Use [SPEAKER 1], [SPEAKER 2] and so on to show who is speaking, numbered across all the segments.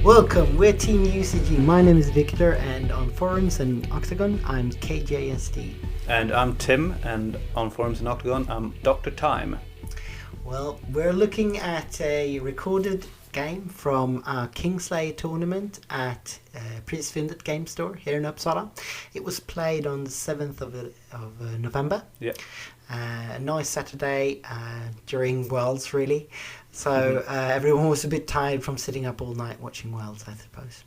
[SPEAKER 1] Welcome, we're Team UCG. My name is Victor, and on forums and Octagon, I'm KJSD.
[SPEAKER 2] And I'm Tim, and on forums and Octagon, I'm Dr. Time.
[SPEAKER 1] Well, we're looking at a recorded game from our Kingslayer tournament at Prisfyndet Game Store here in Uppsala. It was played on the 7th of November.
[SPEAKER 2] Yeah.
[SPEAKER 1] A nice Saturday during Worlds, really. So everyone was a bit tired from sitting up all night watching Worlds, I suppose.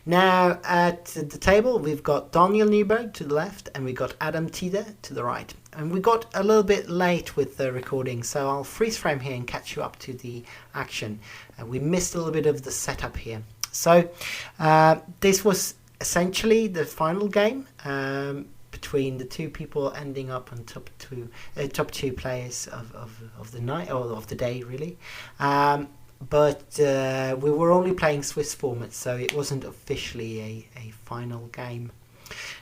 [SPEAKER 1] Now, at the table, we've got Daniel Nyberg to the left, and we've got aGoT to the right. And we got a little bit late with the recording, so I'll freeze frame here and catch you up to the action. We missed a little bit of the setup here. So this was essentially the final game between the two people ending up on top two players of the night, or of the day, really. But we were only playing Swiss format, so it wasn't officially a final game.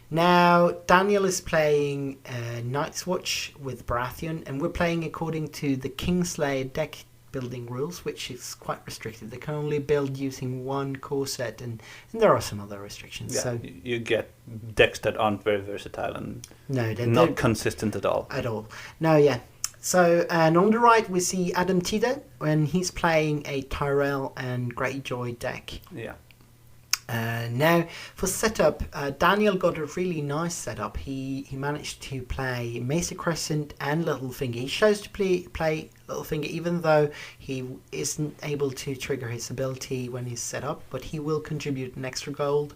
[SPEAKER 1] Now, Daniel is playing Night's Watch with Baratheon, and we're playing according to the Kingslayer deck building rules, which is quite restrictive. They can only build using one core set, and there are some other restrictions.
[SPEAKER 2] Yeah,
[SPEAKER 1] so
[SPEAKER 2] you get decks that aren't very versatile and
[SPEAKER 1] no,
[SPEAKER 2] not consistent at all.
[SPEAKER 1] No, yeah. So, and on the right we see aGoT, when he's playing a Tyrell and Greyjoy deck.
[SPEAKER 2] Yeah.
[SPEAKER 1] Now, for setup, Daniel got a really nice setup. He managed to play Mesa Crescent and Littlefinger. He chose to play Littlefinger, even though he isn't able to trigger his ability when he's set up, but he will contribute an extra gold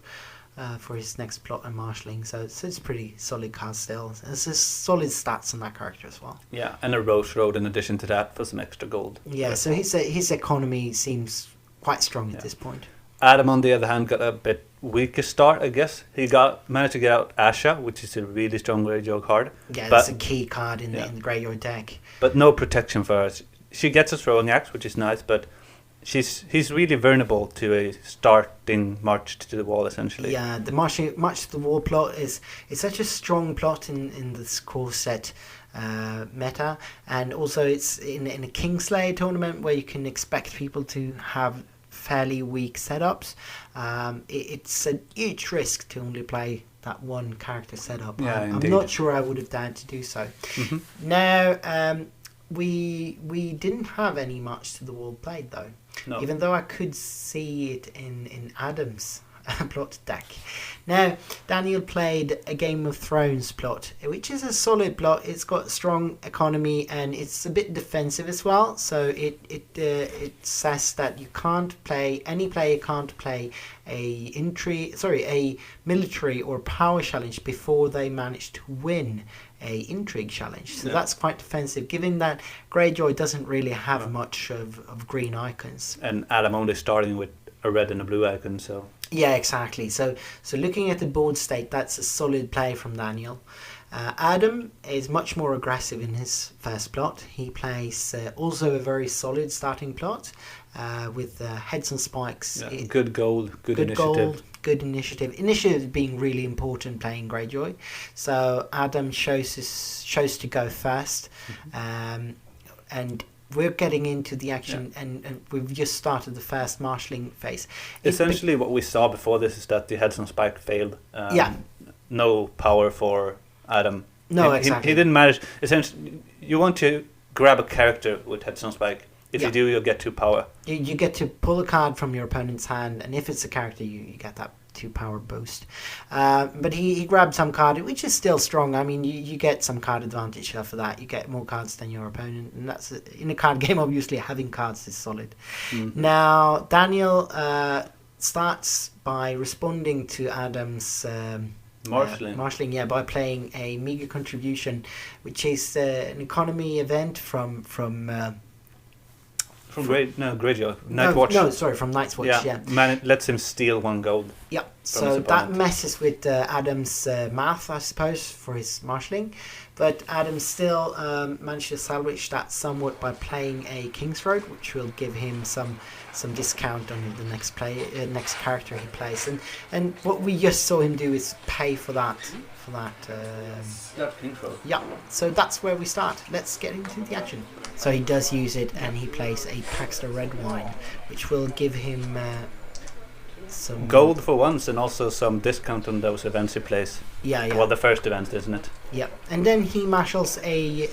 [SPEAKER 1] for his next plot and marshalling. So it's pretty solid card still. There's solid stats on that character as well.
[SPEAKER 2] Yeah, and a Roach Road in addition to that for some extra gold.
[SPEAKER 1] Yeah, so his economy seems quite strong at this point.
[SPEAKER 2] Adam, on the other hand, got a bit weaker start, I guess. He managed to get out Asha, which is a really strong Greyjoy card.
[SPEAKER 1] Yeah, that's a key card in the Greyjoy deck.
[SPEAKER 2] But no protection for her. She gets a throwing axe, which is nice, but he's really vulnerable to a starting march to the wall, essentially.
[SPEAKER 1] Yeah, the march to the wall plot is such a strong plot in this core set meta, and also it's in a Kingslayer tournament where you can expect people to have fairly weak setups. It's a huge risk to only play that one character setup.
[SPEAKER 2] Yeah,
[SPEAKER 1] I'm not sure I would have dared to do so. Now, we didn't have any march to the wall played though.
[SPEAKER 2] No.
[SPEAKER 1] Even though I could see it in Adam's plot deck. Now, Daniel played a Game of Thrones plot, which is a solid plot. It's got strong economy and it's a bit defensive as well. So it says that any player can't play a military or power challenge before they manage to win a intrigue challenge. So that's quite defensive, given that Greyjoy doesn't really have much of green icons.
[SPEAKER 2] And Adam only starting with a red and a blue icon, so...
[SPEAKER 1] Yeah, exactly. So looking at the board state, that's a solid play from Daniel. Adam is much more aggressive in his first plot. He plays also a very solid starting plot with heads and spikes.
[SPEAKER 2] Yeah, good gold, good initiative.
[SPEAKER 1] Gold, good initiative. Initiative being really important playing Greyjoy. So Adam chose to go first, and we're getting into the action, and we've just started the first marshalling phase.
[SPEAKER 2] Essentially, what we saw before this is that the heads and spike failed. No power for Adam.
[SPEAKER 1] No, exactly.
[SPEAKER 2] He didn't manage. Essentially, you want to grab a character with heads and spike. If you do, you'll get 2 power.
[SPEAKER 1] You get to pull a card from your opponent's hand, and if it's a character, you get that 2 power boost. But he grabbed some card, which is still strong. I mean, you get some card advantage for that. You get more cards than your opponent, and that's in a card game. Obviously, having cards is solid. Now, Daniel starts by responding to Adam's marshalling, by playing a meager contribution, which is an economy event from
[SPEAKER 2] Greyjoy. Nightwatch.
[SPEAKER 1] From Night's Watch. Yeah.
[SPEAKER 2] Man, it lets him steal 1 gold.
[SPEAKER 1] Yeah. So that messes with Adam's math, I suppose, for his marshalling. But Adam still managed to salvage that somewhat by playing a King's Road, which will give him some discount on the next character he plays. And what we just saw him do is pay for that.
[SPEAKER 2] King's Road.
[SPEAKER 1] Yeah. So that's where we start. Let's get into the action. So he does use it, and he plays a Paxter Red Wine, which will give him some
[SPEAKER 2] Gold for once, and also some discount on those events he plays.
[SPEAKER 1] Yeah, yeah.
[SPEAKER 2] Well, the first event, isn't it?
[SPEAKER 1] Yep. And then he marshals a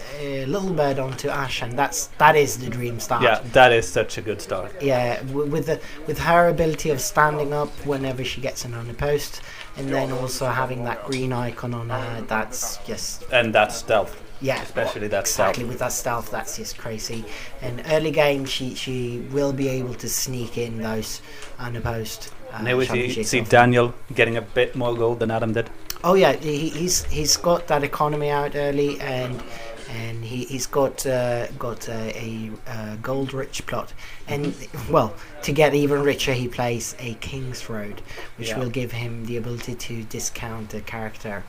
[SPEAKER 1] little bird onto Ash, and that is the dream start.
[SPEAKER 2] Yeah, that is such a good start.
[SPEAKER 1] Yeah, with her ability of standing up whenever she gets in on the post, and then also having that green icon on her, that's just...
[SPEAKER 2] And that's stealth.
[SPEAKER 1] Yeah,
[SPEAKER 2] especially that
[SPEAKER 1] exactly
[SPEAKER 2] stealth.
[SPEAKER 1] With that stealth, that's just crazy. And early game, she will be able to sneak in those unopposed.
[SPEAKER 2] And here we see Daniel getting a bit more gold than Adam did.
[SPEAKER 1] Oh yeah, he's got that economy out early, and he's got a gold rich plot. And well, to get even richer, he plays a King's Road, which will give him the ability to discount a character.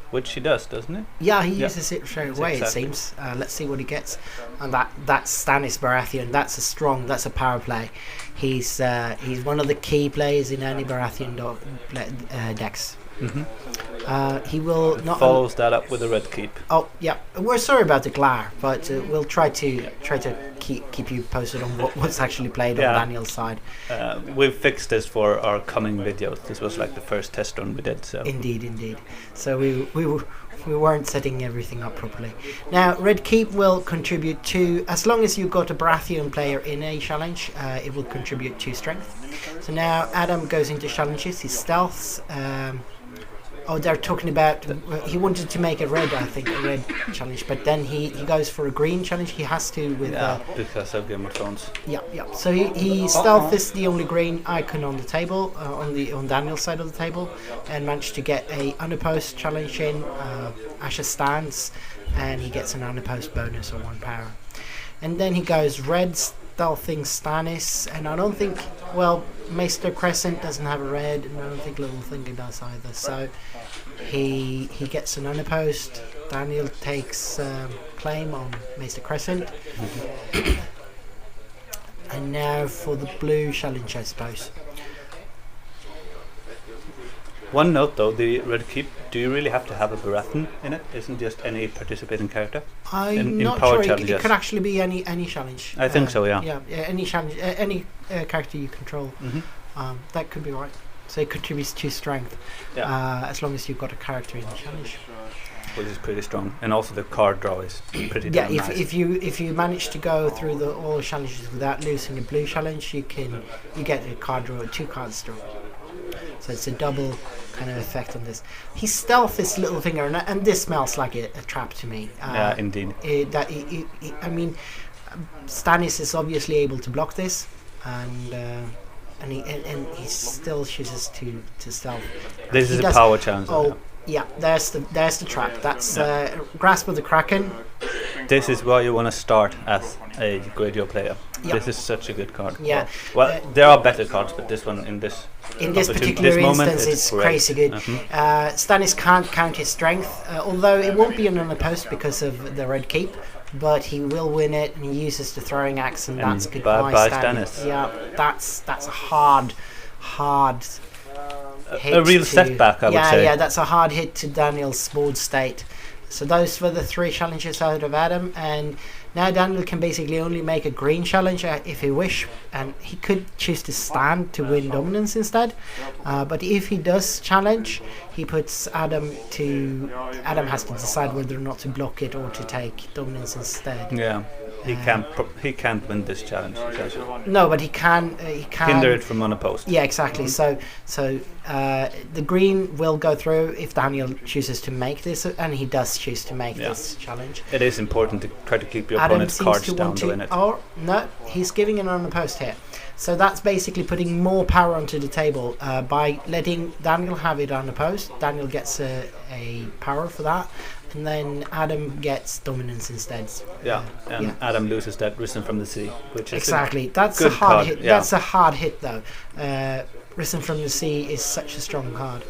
[SPEAKER 2] Which he does, doesn't he?
[SPEAKER 1] Yeah, he uses it straight away. Exactly. It seems. Let's see what he gets. And that's Stannis Baratheon. That's a power play. He's one of the key players in any Baratheon decks. He will not
[SPEAKER 2] follows that up with a red keep.
[SPEAKER 1] Oh yeah, we're sorry about the glare, but we'll try to keep you posted on what's actually played on Daniel's side.
[SPEAKER 2] We've fixed this for our coming videos. This was like the first test run we did. So
[SPEAKER 1] indeed. So we weren't setting everything up properly. Now red keep will contribute to, as long as you've got a Baratheon player in a challenge, it will contribute to strength. So now Adam goes into challenges. He stealths. They're talking about he wanted to make a red challenge, but then he goes for a green challenge. He has to with
[SPEAKER 2] because of Game of Thrones.
[SPEAKER 1] Yeah. So he stealth is the only green icon on the table, on Daniel's side of the table, and managed to get a unopposed challenge in. Asher stands, and he gets an unopposed bonus or 1 power, and then he goes red, stealthing Stannis, and I don't think Maester Crescent doesn't have a red, and I don't think Littlefinger does either. So he gets an unopposed. Daniel takes claim on Maester Crescent. And now for the blue challenge, I suppose.
[SPEAKER 2] One note though, the red keep, do you really have to have a Baratheon in it? Isn't just any participating character?
[SPEAKER 1] I'm not sure. It could actually be any challenge.
[SPEAKER 2] I think so, yeah.
[SPEAKER 1] Yeah, any challenge, any character you control. That could be right. So it contributes to strength, as long as you've got a character in the challenge.
[SPEAKER 2] Which is pretty strong, and also the card draw is pretty damn nice.
[SPEAKER 1] if you manage to go through all the challenges without losing a blue challenge, you get a card draw, 2 cards draw. So it's a double kind of effect on this. He stealth this Littlefinger, and this smells like a trap to me.
[SPEAKER 2] Yeah, indeed.
[SPEAKER 1] I mean, Stannis is obviously able to block this, and he still chooses to stealth.
[SPEAKER 2] This is a power challenge.
[SPEAKER 1] Yeah, there's the trap. That's Grasp of the Kraken.
[SPEAKER 2] This is why you want to start as a Gradio player.
[SPEAKER 1] Yep.
[SPEAKER 2] This is such a good card.
[SPEAKER 1] Yeah.
[SPEAKER 2] Well, there are better cards, but this one in this
[SPEAKER 1] particular instance is crazy good. Stannis can't count his strength, although it won't be an unopposed because of the red keep. But he will win it, and he uses the throwing axe, and that's goodbye Stannis. Yeah, that's a hard hit.
[SPEAKER 2] A real setback, I would say.
[SPEAKER 1] Yeah, that's a hard hit to Daniel's board state. So those were the 3 challenges out of Adam, and now Daniel can basically only make a green challenge if he wish, and he could choose to stand to win dominance instead. But if he does challenge, he puts Adam has to decide whether or not to block it or to take dominance instead.
[SPEAKER 2] Yeah. He can't win this challenge.
[SPEAKER 1] No, but he can
[SPEAKER 2] hinder it from unopposed.
[SPEAKER 1] Yeah, exactly. So the green will go through if Daniel chooses to make this, and he does choose to make this challenge.
[SPEAKER 2] It is important to try to keep your opponent's cards down to win it.
[SPEAKER 1] Oh no, he's giving an unopposed here. So that's basically putting more power onto the table by letting Daniel have it unopposed. Daniel gets a power for that. And then Adam gets dominance instead.
[SPEAKER 2] Adam loses that Risen from the Sea, which is
[SPEAKER 1] exactly. That's a hard hit. That's a hard hit, though. Risen from the Sea is such a strong card.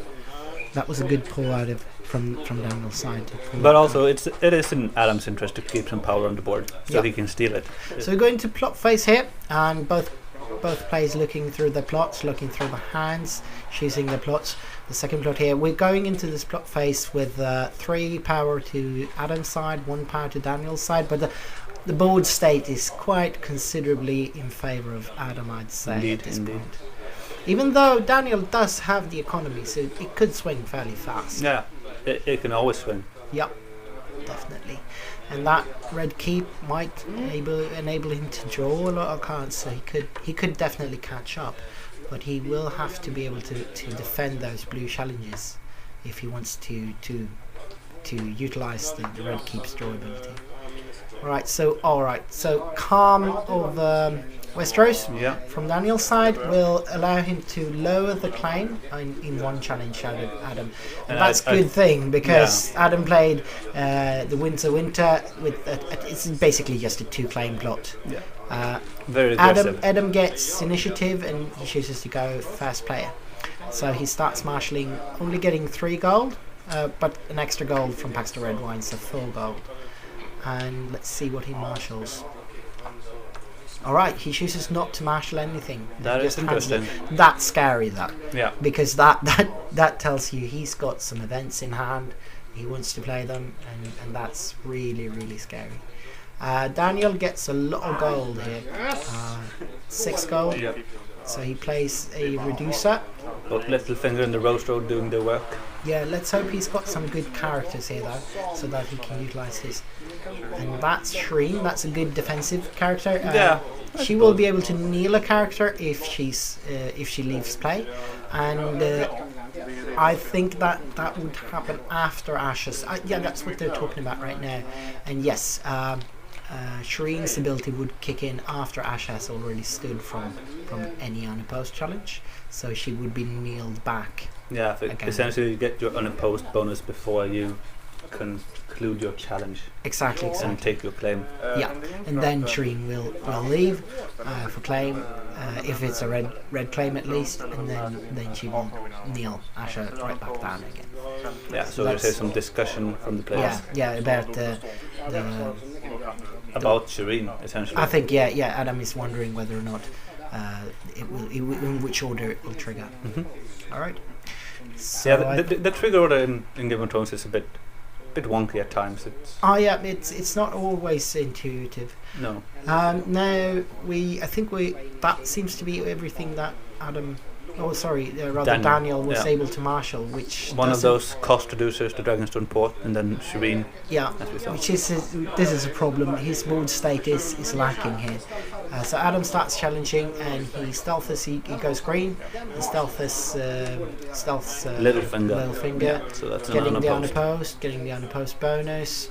[SPEAKER 1] That was a good pull out from Daniel's side.
[SPEAKER 2] But also, it is in Adam's interest to keep some power on the board, so he can steal it.
[SPEAKER 1] So we're going to plot phase here, and both players looking through the plots, looking through the hands, choosing the plots. The second plot here, we're going into this plot phase with 3 power to Adam's side, 1 power to Daniel's side, but the board state is quite considerably in favour of Adam, I'd say,
[SPEAKER 2] Indeed,
[SPEAKER 1] at this
[SPEAKER 2] indeed.
[SPEAKER 1] point. Even though Daniel does have the economy, so it could swing fairly fast.
[SPEAKER 2] Yeah, it can always swing.
[SPEAKER 1] Yep, definitely. And that red keep might enable him to draw a lot of cards, so he could definitely catch up. But he will have to be able to defend those blue challenges if he wants to utilise the red keep's draw ability. Alright, so Calm of Westeros from Daniel's side will allow him to lower the claim in one challenge, Adam. And that's a good thing, because Adam played the Winter with it's basically just a 2-claim plot.
[SPEAKER 2] Yeah. Very aggressive.
[SPEAKER 1] Adam gets initiative and he chooses to go first player. So he starts marshalling, only getting 3 gold, but an extra gold from Paxton Red Wine, so 4 gold. And let's see what he marshals. Alright, he chooses not to marshal anything.
[SPEAKER 2] That is interesting.
[SPEAKER 1] That's scary, though.
[SPEAKER 2] Yeah.
[SPEAKER 1] Because that tells you he's got some events in hand, he wants to play them, and that's really, really scary. Daniel gets a lot of gold here. 6 gold.
[SPEAKER 2] Yep.
[SPEAKER 1] So he plays a reducer.
[SPEAKER 2] Both Littlefinger and the Roast Road doing their work.
[SPEAKER 1] Yeah, let's hope he's got some good characters here, though, so that he can utilise his. And that's Shireen. That's a good defensive character. She will be able to kneel a character if she leaves play, and I think that would happen after Ashes. That's what they're talking about right now. And yes, Shireen's ability would kick in after Ash has already stood from any unopposed challenge, so she would be kneeled back.
[SPEAKER 2] Yeah, essentially you get your unopposed bonus before you conclude your challenge.
[SPEAKER 1] Exactly.
[SPEAKER 2] And take your claim.
[SPEAKER 1] Yeah, and then Shireen will leave for claim, if it's a red claim at least, and then she will kneel Asha right back down again.
[SPEAKER 2] Yeah, so there's some discussion from the players.
[SPEAKER 1] Yeah, about
[SPEAKER 2] about Shireen, essentially.
[SPEAKER 1] I think Adam is wondering whether or not in which order it will trigger.
[SPEAKER 2] Mm-hmm.
[SPEAKER 1] All right. So
[SPEAKER 2] yeah, the trigger order in Game of Thrones is a bit wonky at times.
[SPEAKER 1] It's not always intuitive.
[SPEAKER 2] No.
[SPEAKER 1] Now that seems to be everything that Daniel was able to marshal, which
[SPEAKER 2] one of those cost reducers to Dragonstone Port, and then Shireen.
[SPEAKER 1] Yeah, which is this is a problem. His board state is lacking here. So Adam starts challenging, and he stealths. He goes green. He stealths Littlefinger.
[SPEAKER 2] Yeah, so that's
[SPEAKER 1] getting the unopposed bonus.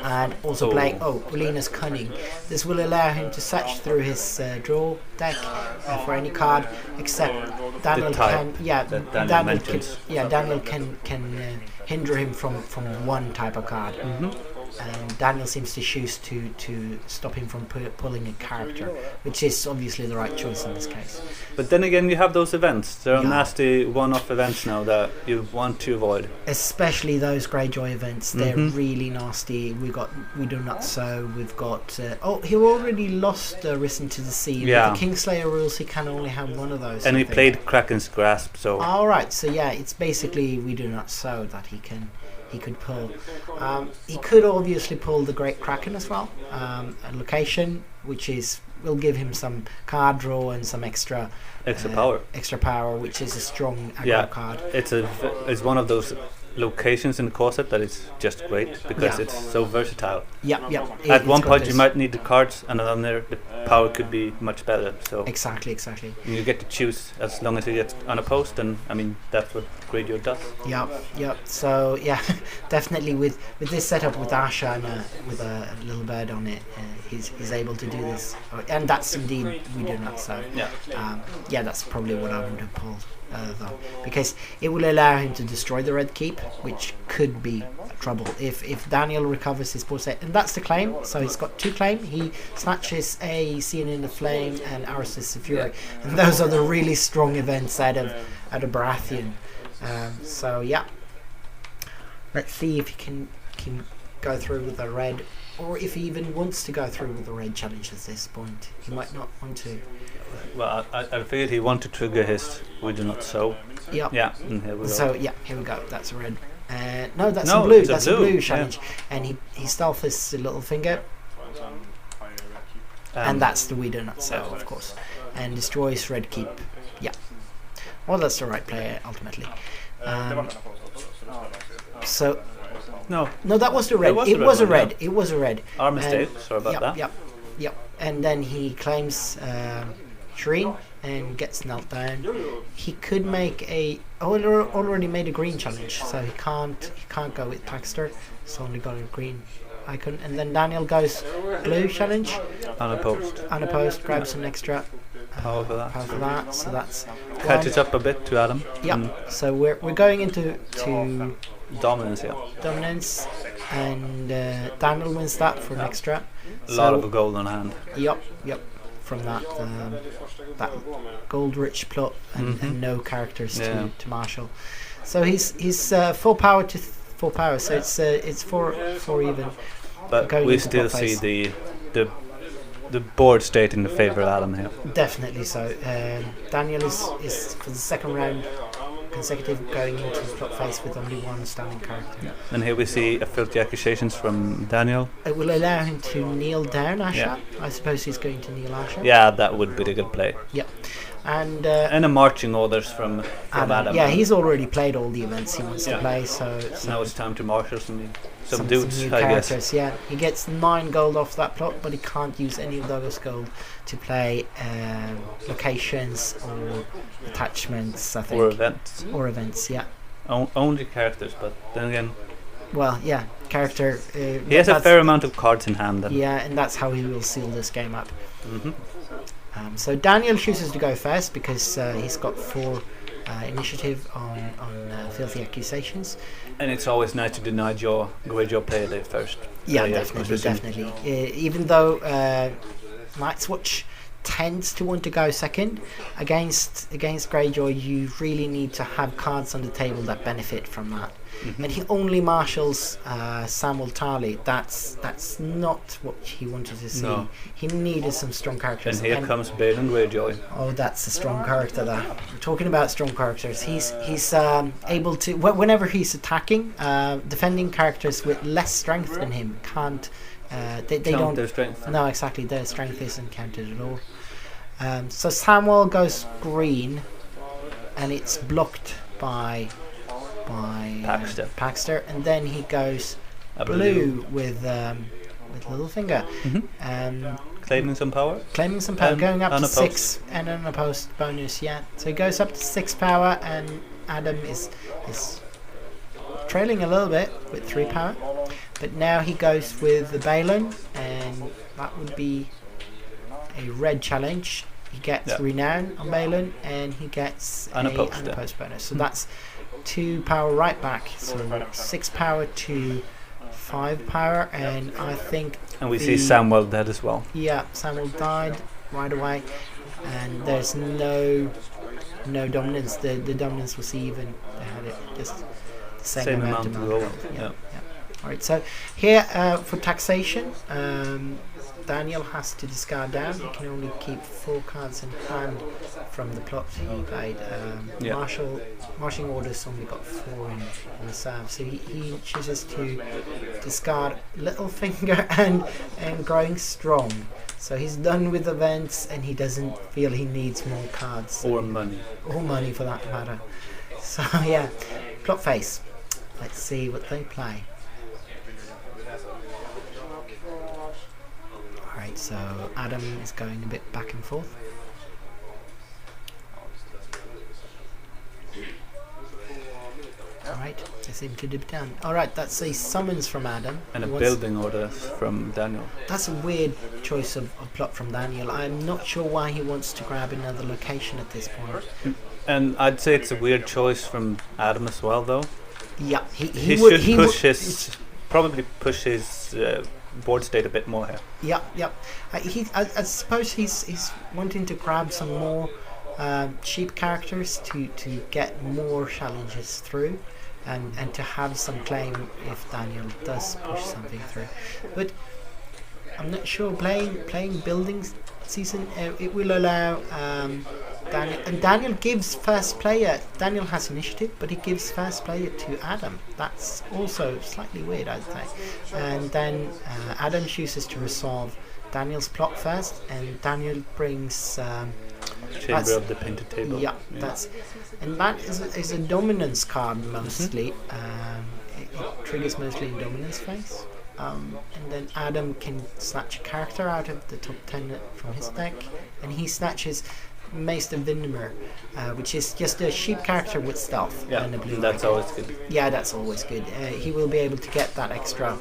[SPEAKER 1] And also playing Olina's Cunning. This will allow him to search through his draw deck for any card, except Daniel can hinder him from one type of card.
[SPEAKER 2] Mm-hmm.
[SPEAKER 1] And Daniel seems to choose to stop him from pulling a character, which is obviously the right choice in this case.
[SPEAKER 2] But then again, you have those events. There are nasty one-off events now that you want to avoid.
[SPEAKER 1] Especially those Greyjoy events. They're really nasty. We do not sow. We've got he already lost Risen to the Sea.
[SPEAKER 2] Yeah.
[SPEAKER 1] With the Kingslayer rules, he can only have one of those.
[SPEAKER 2] And he played Kraken's Grasp, so.
[SPEAKER 1] All right. So yeah, it's basically we do not sow that he could pull. He could obviously pull the Great Kraken as well. A location, which will give him some card draw and some extra power, which is a strong aggro card.
[SPEAKER 2] It's one of those locations in the core set that is just great because it's so versatile.
[SPEAKER 1] Yeah.
[SPEAKER 2] At one point you might need the cards, and then the power could be much better. So
[SPEAKER 1] exactly.
[SPEAKER 2] You get to choose as long as you get unopposed, and I mean that's what Greyjoy does.
[SPEAKER 1] Yeah. So yeah, definitely with this setup with Asha and with a little bird on it, he's able to do this, and that's indeed we do not. So yeah, that's probably what I would have pulled. Though, because it will allow him to destroy the red keep, which could be trouble if Daniel recovers his board state, and that's the claim. So he's got 2 claim. He snatches a Scene in the Flame and Aris's Fury, and those are the really strong events out of Baratheon. So yeah, let's see if he can go through with the red, or if he even wants to go through with the red challenge at this point. He might not want to.
[SPEAKER 2] Well, I figured he wanted to trigger his We Do Not Sow.
[SPEAKER 1] Yep.
[SPEAKER 2] Yeah, and here we go.
[SPEAKER 1] So yeah, here we go. That's a red No, that's
[SPEAKER 2] No,
[SPEAKER 1] a blue.
[SPEAKER 2] it's a
[SPEAKER 1] That's a
[SPEAKER 2] blue,
[SPEAKER 1] blue challenge, and he stealth his little finger, and that's the Widow Nutcell, of course, and destroys red keep. Yeah, well, that's the right player ultimately. So
[SPEAKER 2] No,
[SPEAKER 1] that was the red. It was a red. It was a red.
[SPEAKER 2] our mistake. Sorry about that.
[SPEAKER 1] Yep. And then he claims Shireen and gets knelt down. He could make already made a green challenge, so he can't go with Paxter. He's only got a green icon. And then Daniel goes blue challenge. Unopposed, grabs an extra
[SPEAKER 2] Power for that.
[SPEAKER 1] So that's
[SPEAKER 2] Catches up a bit to Adam.
[SPEAKER 1] Yep. So we're going into
[SPEAKER 2] Dominance, yeah.
[SPEAKER 1] dominance, and Daniel wins that for an extra.
[SPEAKER 2] A lot of gold on hand.
[SPEAKER 1] Yep. From that gold-rich plot and no characters to marshal. So he's full power to full power. So it's four even.
[SPEAKER 2] But we still see the board state in the favor of Adam here.
[SPEAKER 1] Definitely so. Daniel is for the second round consecutive going into plot phase with only one standing character.
[SPEAKER 2] Yeah. And here we see a filthy accusations from Daniel.
[SPEAKER 1] It will allow him to kneel down Asha.
[SPEAKER 2] Yeah.
[SPEAKER 1] I suppose he's going to kneel Asha.
[SPEAKER 2] Yeah, that would be a good play.
[SPEAKER 1] Yeah. And
[SPEAKER 2] a marching orders from Adam.
[SPEAKER 1] Yeah, he's already played all the events he wants to play, so
[SPEAKER 2] now it's time to marshal some
[SPEAKER 1] dudes,
[SPEAKER 2] new
[SPEAKER 1] I
[SPEAKER 2] characters.
[SPEAKER 1] guess. Yeah, he gets 9 gold off that plot, but he can't use any of those gold to play locations or attachments, I think. Or events, yeah.
[SPEAKER 2] Only characters, but then again...
[SPEAKER 1] Well, yeah, character...
[SPEAKER 2] he has a fair amount of cards in hand. Then.
[SPEAKER 1] Yeah, and that's how he will seal this game up. So Daniel chooses to go first because he's got 4 initiative on filthy accusations.
[SPEAKER 2] And it's always nice to deny your player there first.
[SPEAKER 1] Yeah, definitely. Even though Night's Watch tends to want to go second against Greyjoy, you really need to have cards on the table that benefit from that. And he only marshals Samuel Tarly. That's not what he wanted to see.
[SPEAKER 2] No.
[SPEAKER 1] He needed some strong characters.
[SPEAKER 2] And here comes Balon Greyjoy.
[SPEAKER 1] Oh, that's a strong character there. We're talking about strong characters. He's able to, whenever he's attacking, defending characters with less strength than him can't. They don't.
[SPEAKER 2] Their strength.
[SPEAKER 1] No, exactly. Their strength isn't counted at all. So Samuel goes green, and it's blocked by Paxter, and then he goes blue with Littlefinger.
[SPEAKER 2] Claiming some power.
[SPEAKER 1] Going up to 6 and an unopposed bonus. Yeah, so he goes up to 6 power, and Adam is trailing a little bit with 3 power. But now he goes with the Balon, and that would be a red challenge. He gets Renown on Balon, and he gets an unopposed bonus. So that's 2 power right back. So 6 power to 5 power, and I think.
[SPEAKER 2] And we see Samuel dead as well.
[SPEAKER 1] Yeah, Samuel died right away, and there's no dominance. The dominance was even. They had it just the same amount of gold. Yeah. Alright, so here for taxation, Daniel has to discard down. He can only keep 4 cards in hand from the plot he played. Marching orders only got 4 in reserve, so he chooses to discard Littlefinger and Growing Strong. So he's done with events, and he doesn't feel he needs more cards.
[SPEAKER 2] Or money.
[SPEAKER 1] Or money for that matter. So yeah, plot face. Let's see what they play. Alright, so Adam is going a bit back and forth. Alright, they seem to be done. Alright, that's a summons from Adam.
[SPEAKER 2] And a building order from Daniel.
[SPEAKER 1] That's a weird choice of plot from Daniel. I'm not sure why he wants to grab another location at this point.
[SPEAKER 2] And I'd say it's a weird choice from Adam as well, though.
[SPEAKER 1] Yeah,
[SPEAKER 2] he should probably push his board state a bit more here.
[SPEAKER 1] Yeah. I suppose he's wanting to grab some more cheap characters to get more challenges through, and to have some claim if Daniel does push something through. But I'm not sure playing building season it will allow Daniel gives first player. Daniel has initiative, but he gives first player to Adam. That's also slightly weird, I'd say. And then Adam chooses to resolve Daniel's plot first, and Daniel brings
[SPEAKER 2] Chamber of the Painted Table.
[SPEAKER 1] Yeah, that is a dominance card mostly. It triggers mostly in dominance phase. And then Adam can snatch a character out of the top 10 from his deck, and he snatches Maester Vindimer, which is just a cheap character with stealth and a blue.
[SPEAKER 2] That's always good.
[SPEAKER 1] Yeah, that's always good. He will be able to get that extra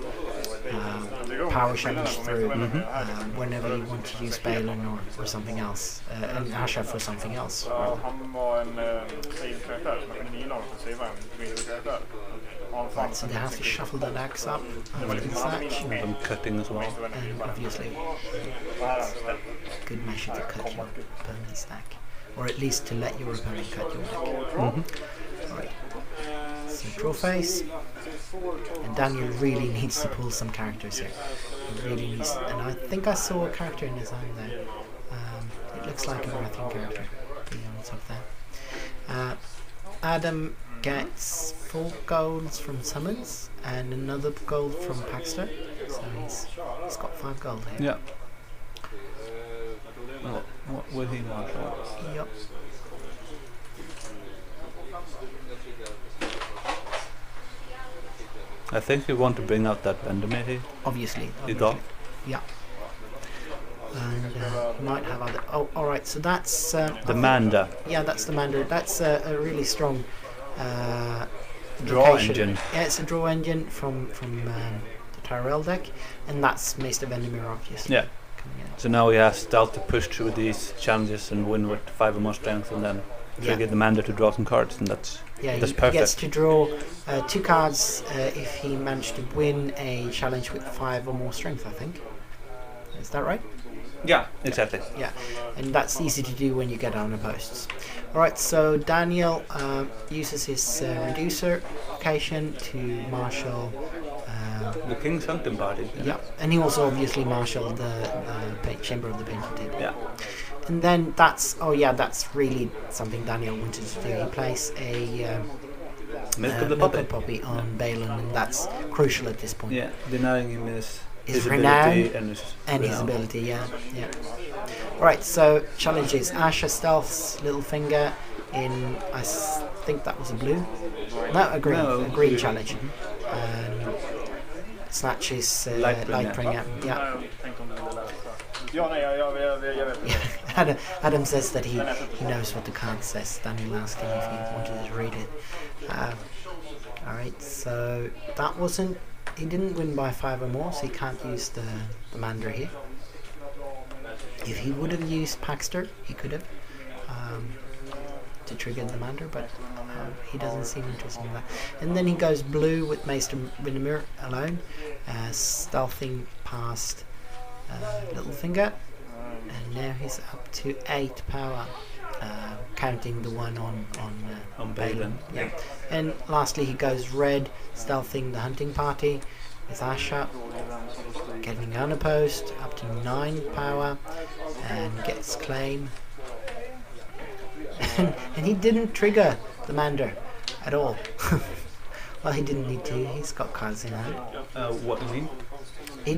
[SPEAKER 1] power challenge through whenever you want to use Balin or something else, and Asha for something else. Right, so they have to shuffle the decks up after the snatch.
[SPEAKER 2] I'm cutting as well.
[SPEAKER 1] And obviously, good measure to cut your opponent's deck, or at least to let your opponent cut your deck. Alright, so draw phase, and Daniel really needs to pull some characters here. He really needs, and I think I saw a character in his own there. It looks like a Marathian character being on top there. Adam gets 4 golds from summons and another gold from Paxter, so he's got 5 gold here.
[SPEAKER 2] Yeah. What will he want?
[SPEAKER 1] Yep.
[SPEAKER 2] I think we want to bring out that Vendome here.
[SPEAKER 1] Obviously.
[SPEAKER 2] aGoT.
[SPEAKER 1] Yeah. And he might have other. Oh, all right. So that's
[SPEAKER 2] The Manda.
[SPEAKER 1] Yeah, that's the Manda. That's a really strong
[SPEAKER 2] Draw
[SPEAKER 1] location.
[SPEAKER 2] engine.
[SPEAKER 1] Yeah, it's a draw engine from the Tyrell deck, and that's Maester Vendemir, obviously.
[SPEAKER 2] Yeah.
[SPEAKER 1] Coming in.
[SPEAKER 2] So now he has stealth to push through these challenges and win with 5 or more strength, and then trigger the Manda to draw some cards, and that's
[SPEAKER 1] he
[SPEAKER 2] perfect.
[SPEAKER 1] gets to draw 2 cards if he managed to win a challenge with 5 or more strength, I think. Is that right?
[SPEAKER 2] Yeah, exactly.
[SPEAKER 1] Yeah, and that's easy to do when you get on the posts. Alright, so Daniel uses his reducer location to marshal
[SPEAKER 2] The King's Hunting Party.
[SPEAKER 1] yeah, and he also obviously marshaled the Chamber of the Painted Table.
[SPEAKER 2] Yeah.
[SPEAKER 1] And then that's really something Daniel wanted to do. He plays a
[SPEAKER 2] Milk of the
[SPEAKER 1] Milk
[SPEAKER 2] Poppy.
[SPEAKER 1] of Poppy on Balin, and that's crucial at this point.
[SPEAKER 2] Yeah, denying him his
[SPEAKER 1] renown
[SPEAKER 2] ability and
[SPEAKER 1] his ability, yeah. Right, so challenges Asha Stealth's Littlefinger in, I think that was a blue? No, a green challenge. Snatches Lightbringer, yeah. Adam says that he knows what the card says. Daniel asked him if he wanted to read it. Alright, so that wasn't. He didn't win by 5 or more, so he can't use the Mandra here. If he would have used Paxter, he could have to trigger the Mandra, but he doesn't seem interested in that. And then he goes blue with Maester Vinimir alone, stealthing past Littlefinger, and now he's up to 8 power, counting the one on Balin. Yeah. And lastly, he goes red, stealthing the hunting party with Asha, getting unopposed up to 9 power, and gets claim. And he didn't trigger the Mander at all. Well, he didn't need to. He's got cards in hand.
[SPEAKER 2] What do you mean?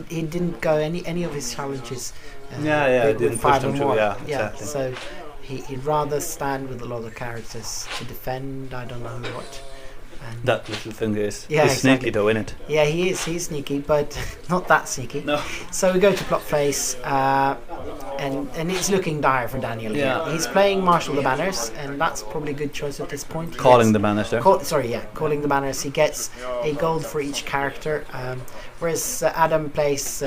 [SPEAKER 1] He didn't go any of his challenges.
[SPEAKER 2] Didn't
[SPEAKER 1] with
[SPEAKER 2] push
[SPEAKER 1] 5
[SPEAKER 2] them
[SPEAKER 1] or
[SPEAKER 2] through.
[SPEAKER 1] more.
[SPEAKER 2] Yeah, exactly.
[SPEAKER 1] So he'd rather stand with a lot of characters to defend. I don't know what. And
[SPEAKER 2] That little thing is
[SPEAKER 1] Yeah,
[SPEAKER 2] sneaky
[SPEAKER 1] exactly.
[SPEAKER 2] though, isn't it?
[SPEAKER 1] yeah, he is. He's sneaky, but not that sneaky.
[SPEAKER 2] No.
[SPEAKER 1] So we go to plot phase, and it's looking dire for Daniel here.
[SPEAKER 2] Yeah.
[SPEAKER 1] He's playing Marshal the Banners, and that's probably a good choice at this point. He
[SPEAKER 2] Calling
[SPEAKER 1] gets-
[SPEAKER 2] the banister.
[SPEAKER 1] calling the banners. He gets a gold for each character, whereas Adam plays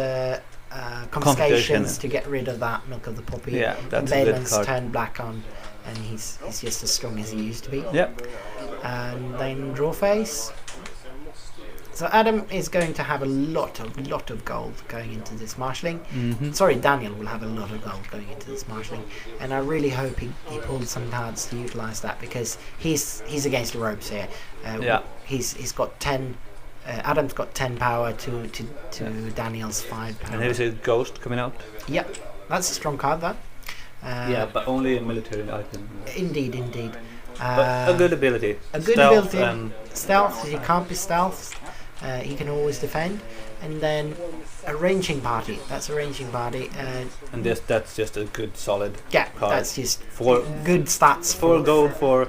[SPEAKER 1] confiscations to get rid of that Milk of the Poppy.
[SPEAKER 2] Yeah,
[SPEAKER 1] and
[SPEAKER 2] that's a good
[SPEAKER 1] Balin's
[SPEAKER 2] card.
[SPEAKER 1] turned black on, and he's just as strong as he used to be.
[SPEAKER 2] Yep.
[SPEAKER 1] And then draw phase. So Adam is going to have a lot of gold going into this marshalling.
[SPEAKER 2] Mm-hmm.
[SPEAKER 1] Sorry, Daniel will have a lot of gold going into this marshalling, and I really hope he pulls some cards to utilise that, because he's against the ropes here.
[SPEAKER 2] Yeah.
[SPEAKER 1] He's got 10. Adam's got 10 power to Daniel's 5 power.
[SPEAKER 2] And here's a ghost coming out.
[SPEAKER 1] Yep, that's a strong card, that.
[SPEAKER 2] Yeah, but only a military item.
[SPEAKER 1] Indeed.
[SPEAKER 2] But a good ability.
[SPEAKER 1] A good
[SPEAKER 2] Stealth
[SPEAKER 1] ability.
[SPEAKER 2] and
[SPEAKER 1] Stealth, he can't be stealthed. He can always defend. And then a ranging party. That's a ranging party.
[SPEAKER 2] and that's just a good solid
[SPEAKER 1] Yeah,
[SPEAKER 2] card.
[SPEAKER 1] that's just
[SPEAKER 2] For
[SPEAKER 1] good stats.
[SPEAKER 2] 4 gold for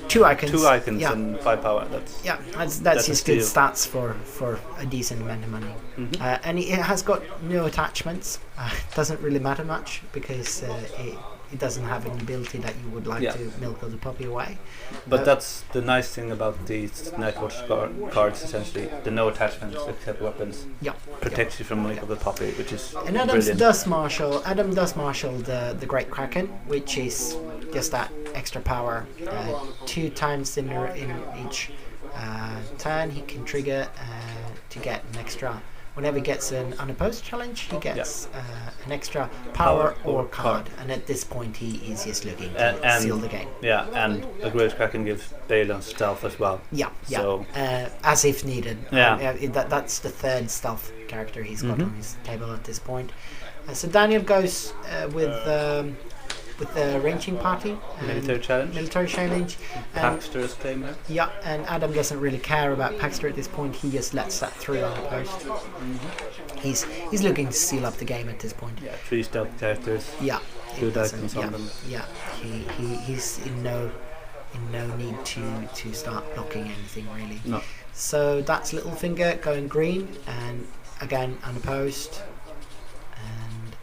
[SPEAKER 1] two icons.
[SPEAKER 2] 2 icons
[SPEAKER 1] Yeah.
[SPEAKER 2] and 5 power.
[SPEAKER 1] Yeah, that's
[SPEAKER 2] That's
[SPEAKER 1] just
[SPEAKER 2] a
[SPEAKER 1] good
[SPEAKER 2] steal.
[SPEAKER 1] stats for a decent amount of money.
[SPEAKER 2] Mhm.
[SPEAKER 1] And it has got no attachments. Doesn't really matter much because it doesn't have an ability that you would like
[SPEAKER 2] Yeah.
[SPEAKER 1] to milk the puppy away.
[SPEAKER 2] But that's the nice thing about these Nightwatch cards, essentially. The no attachments except weapons.
[SPEAKER 1] Yeah.
[SPEAKER 2] Protects you from Milk of the Puppy, which is
[SPEAKER 1] And Adam
[SPEAKER 2] brilliant.
[SPEAKER 1] does marshal the Great Kraken, which is just that extra power. 2 times in each turn he can trigger to get an extra. Whenever he gets an unopposed challenge, he gets an extra power or card. And at this point, he is just looking to
[SPEAKER 2] And-
[SPEAKER 1] seal the game.
[SPEAKER 2] Yeah, and the Great Kraken gives Balon stealth as well.
[SPEAKER 1] Yeah.
[SPEAKER 2] So
[SPEAKER 1] As if needed.
[SPEAKER 2] Yeah.
[SPEAKER 1] That's the third stealth character he's got
[SPEAKER 2] Mhm.
[SPEAKER 1] on his table at this point. So Daniel goes with the ranging party.
[SPEAKER 2] military challenge.
[SPEAKER 1] Military challenge. And,
[SPEAKER 2] Paxter's claim there.
[SPEAKER 1] yeah, and Adam doesn't really care about Paxter at this point. He just lets that through on the post. He's looking to seal up the game at this point.
[SPEAKER 2] Yeah, 3 stealth characters.
[SPEAKER 1] Yeah.
[SPEAKER 2] Good
[SPEAKER 1] it doesn't-
[SPEAKER 2] icons
[SPEAKER 1] yeah,
[SPEAKER 2] on them.
[SPEAKER 1] Yeah. He's in no need to start blocking anything really.
[SPEAKER 2] No.
[SPEAKER 1] So that's Littlefinger going green, and again unopposed. And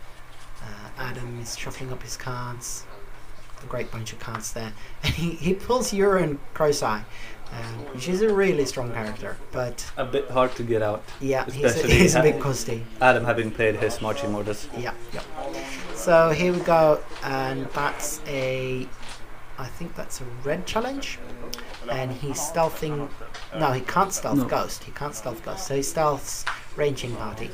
[SPEAKER 1] Adam is shuffling up his cards. A great bunch of cards there, and he pulls Urine Crowseye, which is a really strong character, but
[SPEAKER 2] A bit hard to get out.
[SPEAKER 1] yeah,
[SPEAKER 2] Especially
[SPEAKER 1] he's a
[SPEAKER 2] ha-
[SPEAKER 1] bit costly.
[SPEAKER 2] Adam having played his marching orders.
[SPEAKER 1] Yeah. So here we go, and that's I think that's a red challenge, and he's stealthing. No, he can't stealth
[SPEAKER 2] No.
[SPEAKER 1] Ghost. He can't stealth Ghost. So he stealths Ranging Party.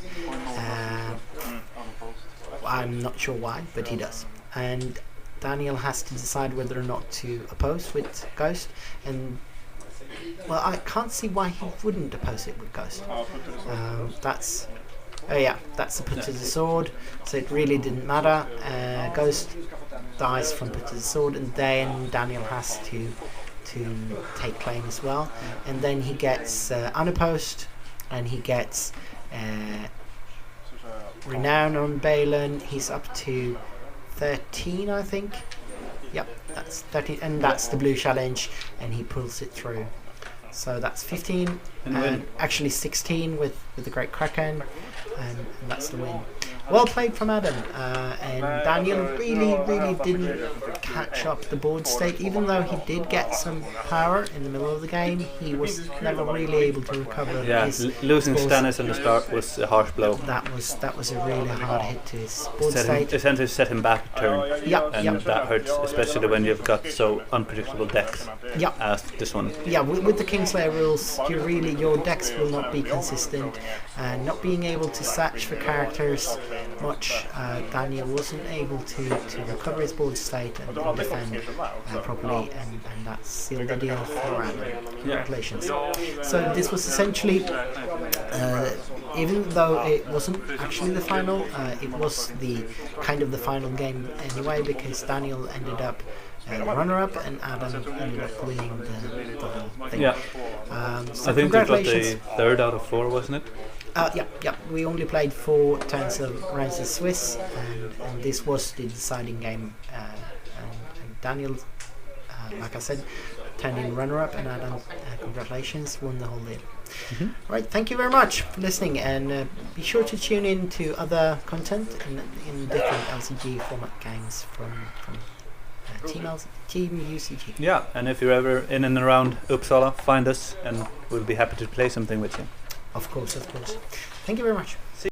[SPEAKER 1] I'm not sure why, but he does. And Daniel has to decide whether or not to oppose with Ghost. And well, I can't see why he wouldn't oppose it with Ghost. That's a put to the sword. So it really didn't matter. Ghost dies from put to the sword, and then Daniel has to take claim as well. And then he gets unopposed, and he gets Renown on Balon. He's up to 13, I think. Yep, that's 13, and that's the blue challenge, and he pulls it through. So that's 15, and actually 16 with the Great Kraken, and that's the win. Well played from Adam, and Daniel really didn't catch up the board state. Even though he did get some power in the middle of the game, he was never really able to recover.
[SPEAKER 2] Yeah,
[SPEAKER 1] his
[SPEAKER 2] losing
[SPEAKER 1] balls.
[SPEAKER 2] Stannis in the start was a harsh blow.
[SPEAKER 1] That was a really hard hit to his board state.
[SPEAKER 2] Essentially set him back a turn.
[SPEAKER 1] Yep,
[SPEAKER 2] And
[SPEAKER 1] yep.
[SPEAKER 2] that hurts, especially when you've got so unpredictable decks
[SPEAKER 1] Yep.
[SPEAKER 2] as this one.
[SPEAKER 1] Yeah, with the Kingslayer rules, your decks will not be consistent, and not being able to search for characters much. Daniel wasn't able to recover his board state and defend properly, and that sealed the deal for Adam. Congratulations. So this was essentially, even though it wasn't actually the final, it was the kind of the final game anyway, because Daniel ended up runner-up, and Adam ended up winning the whole thing.
[SPEAKER 2] Yeah.
[SPEAKER 1] So
[SPEAKER 2] I think they got
[SPEAKER 1] congratulations.
[SPEAKER 2] the 3rd out of 4, wasn't it?
[SPEAKER 1] Yeah. We only played 4 turns of rounds of Swiss, and this was the deciding game. And Daniel, like I said, turned in runner-up, and Adam, congratulations, won the whole deal.
[SPEAKER 2] Mm-hmm.
[SPEAKER 1] Right, thank you very much for listening, and be sure to tune in to other content in different LCG format games from Team UCG.
[SPEAKER 2] Yeah, and if you're ever in and around Uppsala, find us and we'll be happy to play something with you.
[SPEAKER 1] Of course. Thank you very much.